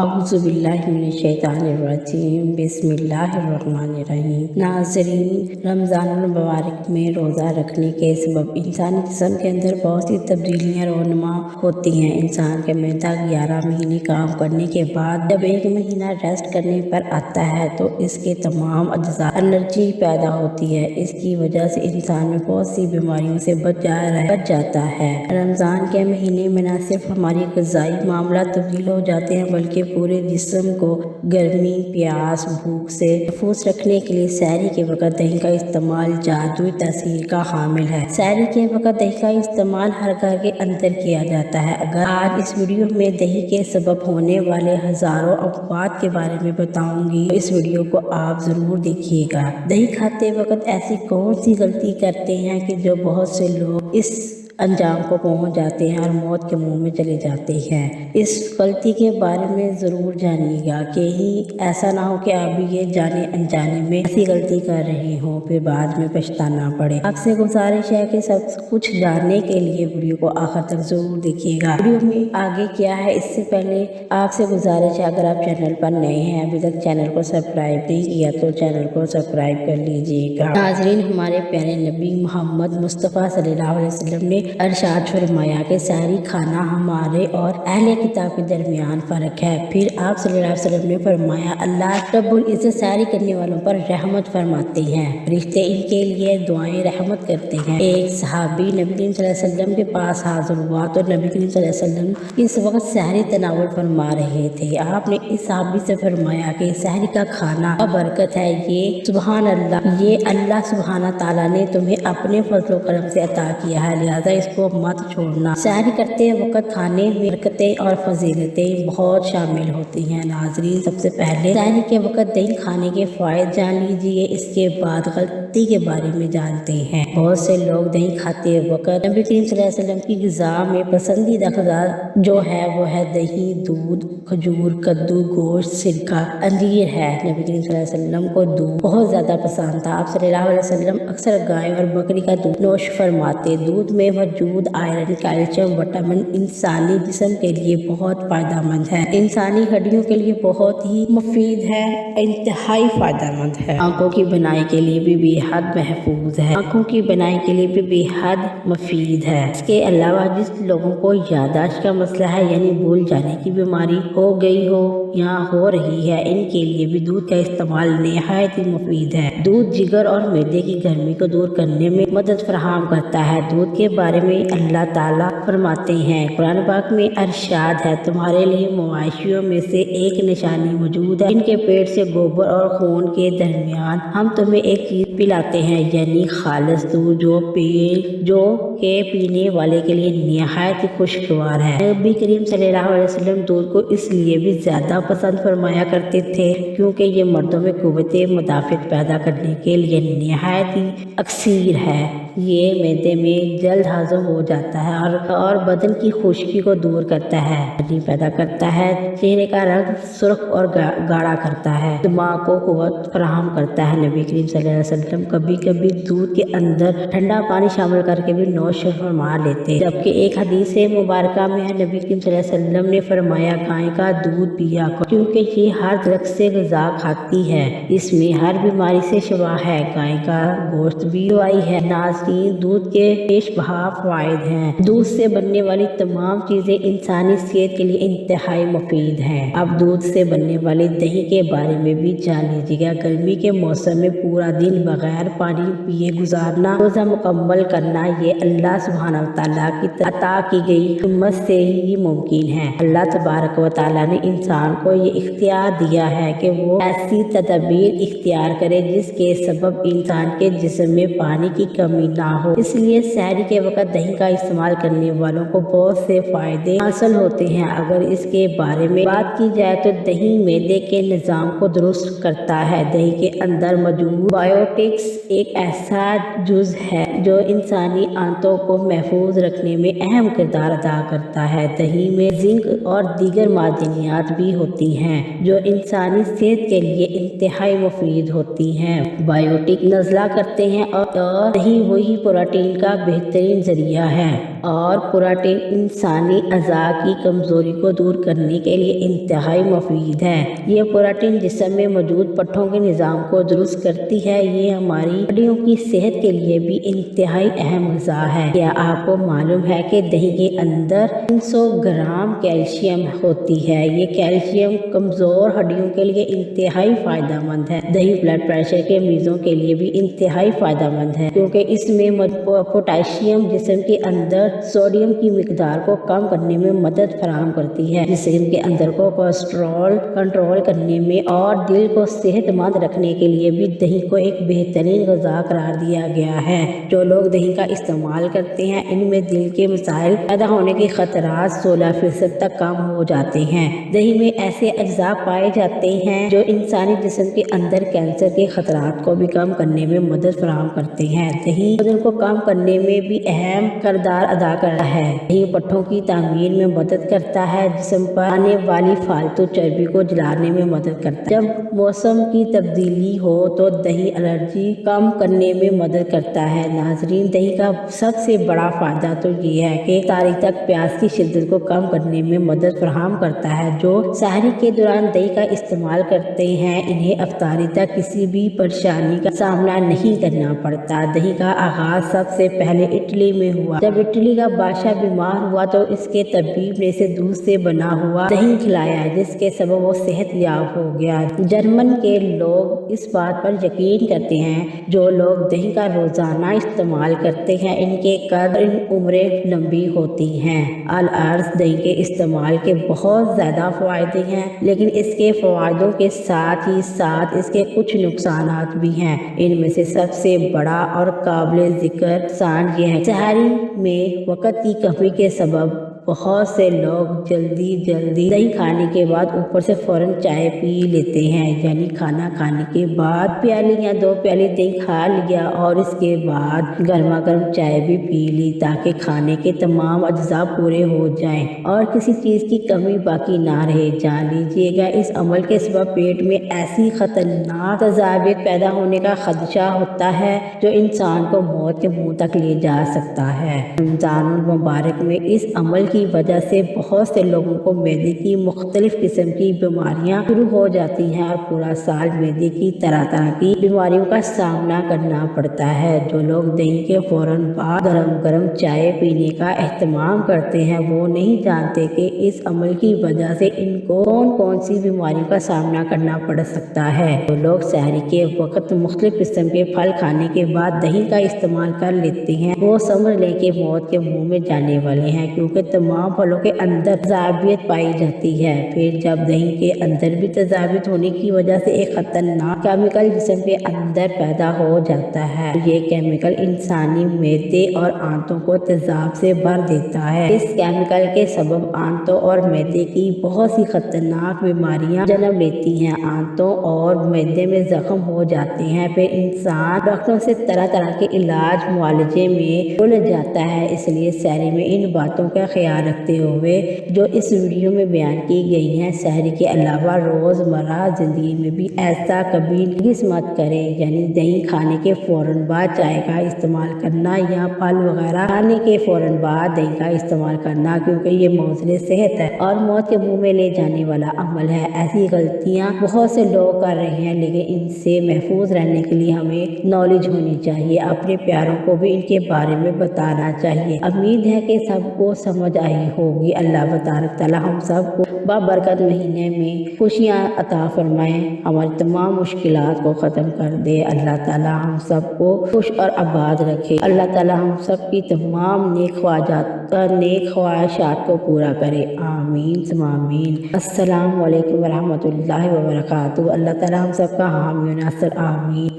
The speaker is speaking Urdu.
اعوذ باللہ من الشیطان الرجیم بسم اللہ الرحمن الرحیم۔ ناظرین، رمضان المبارک میں روزہ رکھنے کے سبب انسانی جسم کے اندر بہت سی تبدیلیاں رونما ہوتی ہیں۔ انسان کا معدہ 11 مہینے کام کرنے کے بعد جب ایک مہینہ ریسٹ کرنے پر آتا ہے تو اس کے تمام اجزاء انرجی پیدا ہوتی ہے۔ اس کی وجہ سے انسان میں بہت سی بیماریوں سے بچ جاتا ہے۔ رمضان کے مہینے میں نہ صرف ہماری غذائی معاملات تبدیل ہو جاتے ہیں بلکہ پورے جسم کو گرمی، پیاس، بھوک سے محفوظ رکھنے کے لیے سحری کے وقت دہی کا استعمال جادوئی تاثیر کا حامل ہے۔ سحری کے وقت دہی کا استعمال ہر گھر کے اندر کیا جاتا ہے۔ اگر آج اس ویڈیو میں دہی کے سبب ہونے والے ہزاروں اموات کے بارے میں بتاؤں گی تو اس ویڈیو کو آپ ضرور دیکھیے گا۔ دہی کھاتے وقت ایسی کون سی غلطی کرتے ہیں کہ جو بہت سے لوگ اس انجام کو پہنچ جاتے ہیں اور موت کے منہ میں چلے جاتے ہیں۔ اس غلطی کے بارے میں ضرور جانیے گا کہ ایسا نہ ہو کہ آپ بھی یہ جانے انجانے میں ایسی غلطی کر رہے ہوں پھر بعد میں پچھتانا پڑے۔ آپ سے گزارش ہے کہ سب کچھ جاننے کے لیے ویڈیو کو آخر تک ضرور دیکھیے گا۔ ویڈیو میں آگے کیا ہے اس سے پہلے آپ سے گزارش ہے، اگر آپ چینل پر نئے ہیں ابھی تک چینل کو سبسکرائب نہیں کیا تو چینل کو سبسکرائب کر لیجیے گا۔ ناظرین، ہمارے پیارے نبی محمد مصطفیٰ صلی اللہ علیہ وسلم نے ارشاد فرمایا کہ سحری کھانا ہمارے اور اہل کتاب کے درمیان فرق ہے۔ پھر آپ صلی اللہ علیہ وسلم نے فرمایا، اللہ رب العزت سحری کرنے والوں پر رحمت فرماتے ہیں، فرشتے ان کے لیے دعائیں رحمت کرتے ہیں۔ ایک صحابی نبی کریم صلی اللہ علیہ وسلم کے پاس حاضر ہوا تو نبی کریم صلی اللہ علیہ وسلم اس وقت سحری تناول فرما رہے تھے۔ آپ نے اس صحابی سے فرمایا کہ سحری کا کھانا برکت ہے، یہ سبحان اللہ، یہ اللہ سبحانہ تعالیٰ نے تمہیں اپنے فضل و کرم سے عطا کیا ہے، لہٰذا اس کو مت چھوڑنا۔ سحری کرتے وقت کھانے میں برکتیں اور فضیلتیں بہت شامل ہوتی ہیں۔ ناظرین، سب سے پہلے سحری کے وقت دہی کھانے کے فوائد جان لیجیے، اس کے بعد غلطی کے بارے میں جانتے ہیں۔ بہت سے لوگ دہی کھاتے وقت نبی کریم صلی اللہ علیہ وسلم کی غذا میں پسندیدہ غذا جو ہے وہ ہے دہی، دودھ، کھجور، کدو، گوشت، سرکہ، انجیر ہے۔ نبی کریم صلی اللہ علیہ وسلم کو دودھ بہت زیادہ پسند تھا۔ آپ صلی اللہ علیہ وسلم اکثر گائے اور بکری کا دودھ نوش فرماتے۔ دودھ میں موجود آئرن، کیلشیم، وٹامن انسانی جسم کے لیے بہت فائدہ مند ہے، انسانی ہڈیوں کے لیے بہت ہی مفید ہے، انتہائی فائدہ مند ہے، آنکھوں کی بینائی کے لیے بھی بے حد محفوظ ہے، آنکھوں کی بینائی کے لیے بھی بے حد مفید ہے۔ اس کے علاوہ جس لوگوں کو یادداشت کا مسئلہ ہے یعنی بھول جانے کی بیماری ہو گئی ہو یا ہو رہی ہے، ان کے لیے بھی دودھ کا استعمال نہایت ہی مفید ہے۔ دودھ جگر اور معدے کی گرمی کو دور کرنے میں مدد فراہم کرتا ہے۔ دودھ کے بارے میں اللہ تعالیٰ فرماتے ہیں، قرآن پاک میں ارشاد ہے، تمہارے لیے مواشیوں میں سے ایک نشانی موجود ہے، ان کے پیٹ سے گوبر اور خون کے درمیان ہم تمہیں ایک چیز پلاتے ہیں، یعنی خالص دودھ جو کہ پینے والے کے لیے نہایت ہی خوشگوار ہے۔ نبی کریم صلی اللہ علیہ وسلم دودھ کو اس لیے بھی زیادہ پسند فرمایا کرتے تھے کیونکہ یہ مردوں میں قوت مدافعت پیدا کرنے کے لیے نہایت ہی اکثیر ہے۔ یہ معدے میں جلد ہضم ہو جاتا ہے اور بدن کی خشکی کو دور کرتا ہے، ہڈی پیدا کرتا ہے، چہرے کا رنگ سرخ اور گاڑھا کرتا ہے، دماغ کو قوت فراہم کرتا ہے۔ نبی کریم صلی اللہ علیہ وسلم کبھی کبھی دودھ کے اندر ٹھنڈا پانی شامل کر کے بھی نوش فرما لیتے، جبکہ ایک حدیث مبارکہ میں نبی کریم صلی اللہ علیہ وسلم نے فرمایا، گائے کا دودھ پیا کرو کیونکہ یہ ہر درخت سے غذا کھاتی ہے، اس میں ہر بیماری سے شفا ہے، گائے کا گوشت بھی دوائی ہے۔ ناظرین، دودھ کے بیش بہا فوائد ہیں۔ دودھ سے بننے والی تمام چیزیں انسانی صحت کے لیے انتہائی مفید ہیں۔ اب دودھ سے بننے والی دہی کے بارے میں بھی جان لیجیے گا۔ گرمی کے موسم میں پورا دن بغیر پانی پیے گزارنا، روزہ مکمل کرنا، یہ اللہ سبحانہ وتعالیٰ کی عطا کی گئی ہمت سے ہی ممکن ہے۔ اللہ تبارک و تعالیٰ نے انسان کو یہ اختیار دیا ہے کہ وہ ایسی تدابیر اختیار کرے جس کے سبب انسان کے جسم میں پانی کی کمی نہ ہو، اس لیے سحری کے وقت دہی کا استعمال کرنے والوں کو بہت سے فائدے حاصل ہوتے ہیں۔ اگر اس کے بارے میں بات کی جائے تو دہی معدے کے نظام کو درست کرتا ہے۔ دہی کے اندر موجود بائیوٹکس ایک ایسا جز ہے جو انسانی آنتوں کو محفوظ رکھنے میں اہم کردار ادا کرتا ہے۔ دہی میں زنک اور دیگر معدنیات بھی ہوتی ہیں جو انسانی صحت کے لیے انتہائی مفید ہوتی ہیں۔ بائیوٹک نزلہ کرتے ہیں اور دہی وہی پروٹین کا بہترین ذریعہ ہے، اور پروٹین انسانی اعضاء کی کمزوری کو دور کرنے کے لیے انتہائی مفید ہے۔ یہ پروٹین جسم میں موجود پٹھوں کے نظام کو درست کرتی ہے۔ یہ ہماری ہڈیوں کی صحت کے لیے بھی انتہائی اہم غذا ہے۔ کیا آپ کو معلوم ہے کہ دہی کے اندر 300 گرام کیلشیم ہوتی ہے؟ یہ کیلشیم کمزور ہڈیوں کے لیے انتہائی فائدہ مند ہے۔ دہی بلڈ پریشر کے مریضوں کے لیے بھی انتہائی فائدہ مند ہے، کیونکہ اس میں پوٹاشیم جسم کے اندر سوڈیم کی مقدار کو کم کرنے میں مدد فراہم کرتی ہے۔ جسم کے اندر کو کولیسٹرول کنٹرول کرنے میں اور دل کو صحت مند رکھنے کے لیے بھی دہی کو ایک بہترین غذا قرار دیا گیا ہے۔ جو لوگ دہی کا استعمال کرتے ہیں ان میں دل کے مسائل پیدا ہونے کے خطرات 16% تک کم ہو جاتے ہیں۔ دہی میں ایسے اجزاء پائے جاتے ہیں جو انسانی جسم کے اندر کینسر کے خطرات کو بھی کم کرنے میں مدد فراہم کرتے ہیں۔ دہی وزن کو کم کرنے میں بھی اہم کردار ادا کرتا ہے۔ دہی پٹھوں کی تعمیر میں مدد کرتا ہے، جسم پر آنے والی فالتو چربی کو جلانے میں مدد کرتا ہے۔ جب موسم کی تبدیلی ہو تو دہی الرجی کم کرنے میں مدد کرتا ہے۔ ناظرین، دہی کا سب سے بڑا فائدہ تو یہ ہے کہ افطاری تک پیاس کی شدت کو کم کرنے میں مدد فراہم کرتا ہے۔ جو سحری کے دوران دہی کا استعمال کرتے ہیں انہیں افطاری تک کسی بھی پریشانی کا سامنا نہیں کرنا پڑتا۔ دہی کا آغاز سب سے پہلے اٹلی میں ہوا۔ جب اٹلی کا بادشاہ بیمار ہوا تو اس کے طبیب نے اسے دودھ سے بنا ہوا دہی کھلایا، جس کے سبب وہ صحت یاب ہو گیا۔ جرمن کے لوگ اس بات پر یقین کرتے ہیں جو لوگ دہی کا روزانہ استعمال کرتے ہیں ان کے قد اور عمریں لمبی ہوتی ہیں۔ العرض دہی کے استعمال کے بہت زیادہ فوائد ہیں، لیکن اس کے فوائدوں کے ساتھ ہی ساتھ اس کے کچھ نقصانات بھی ہیں۔ ان میں سے سب سے بڑا اور قابل ذکر نقصان یہ ہے کہ سحری میں وقت کی کمی کے سبب بہت سے لوگ جلدی دہی کھانے کے بعد اوپر سے فوراً چائے پی لیتے ہیں، یعنی کھانا کھانے کے بعد پیالی یا 2 پیالی دہی کھا لیا اور اس کے بعد گرما گرم چائے بھی پی لی تاکہ کھانے کے تمام اجزاء پورے ہو جائیں اور کسی چیز کی کمی باقی نہ رہے۔ جان لیجیے گا اس عمل کے سبب پیٹ میں ایسی خطرناک تذابیت پیدا ہونے کا خدشہ ہوتا ہے جو انسان کو موت کے منہ تک لے جا سکتا ہے۔ رمضان المبارک میں اس عمل کی وجہ سے بہت سے لوگوں کو معدے کی مختلف قسم کی بیماریاں شروع ہو جاتی ہیں اور پورا سال معدے کی طرح کی بیماریوں کا سامنا کرنا پڑتا ہے۔ جو لوگ دہی کے فوراً بعد گرم چائے پینے کا اہتمام کرتے ہیں وہ نہیں جانتے کہ اس عمل کی وجہ سے ان کو کون سی بیماریوں کا سامنا کرنا پڑ سکتا ہے۔ جو لوگ سحری کے وقت مختلف قسم کے پھل کھانے کے بعد دہی کا استعمال کر لیتے ہیں وہ سمجھ لیں کہ موت کے منہ میں جانے والے ہیں، کیونکہ تمام پھلوں کے اندر تذابیت پائی جاتی ہے۔ پھر جب دہی کے اندر بھی تذابیت ہونے کی وجہ سے ایک خطرناک کیمیکل جسم کے اندر پیدا ہو جاتا ہے، یہ کیمیکل انسانی معدے اور آنتوں کو تیزاب سے بھر دیتا ہے۔ اس کیمیکل کے سبب آنتوں اور معدے کی بہت سی خطرناک بیماریاں جنم لیتی ہیں۔ آنتوں اور معدے میں زخم ہو جاتے ہیں، پھر انسان ڈاکٹروں سے طرح کے علاج معالجے میں الجھ جاتا ہے۔ اس لیے سحری میں ان باتوں کا خیال رکھتے ہوئے جو اس ویڈیو میں بیان کی گئی ہیں، سحری کے علاوہ روزمرہ زندگی میں بھی ایسا کبھی ہرگز مت کریں، یعنی دہی کھانے کے فوراً بعد چائے کا استعمال کرنا یا پھل وغیرہ کھانے کے فوراً بعد دہی کا استعمال کرنا، کیونکہ یہ موضوع صحت ہے اور موت کے منہ میں لے جانے والا عمل ہے۔ ایسی غلطیاں بہت سے لوگ کر رہے ہیں، لیکن ان سے محفوظ رہنے کے لیے ہمیں نالج ہونی چاہیے، اپنے پیاروں کو بھی ان کے بارے میں بتانا چاہیے۔ امید ہے کہ سب کو سمجھ آئی ہوگی۔ اللہ تبارک تعالیٰ ہم سب کو بابرکت مہینے میں خوشیاں عطا فرمائے، ہماری تمام مشکلات کو ختم کر دے۔ اللہ تعالیٰ ہم سب کو خوش اور آباد رکھے۔ اللہ تعالیٰ ہم سب کی تمام نیک خواہشات کو پورا کرے۔ آمین ثم آمین۔ السلام علیکم ورحمۃ اللہ وبرکاتہ۔ اللہ تعالیٰ ہم سب کا حامی و ناصر۔ آمین۔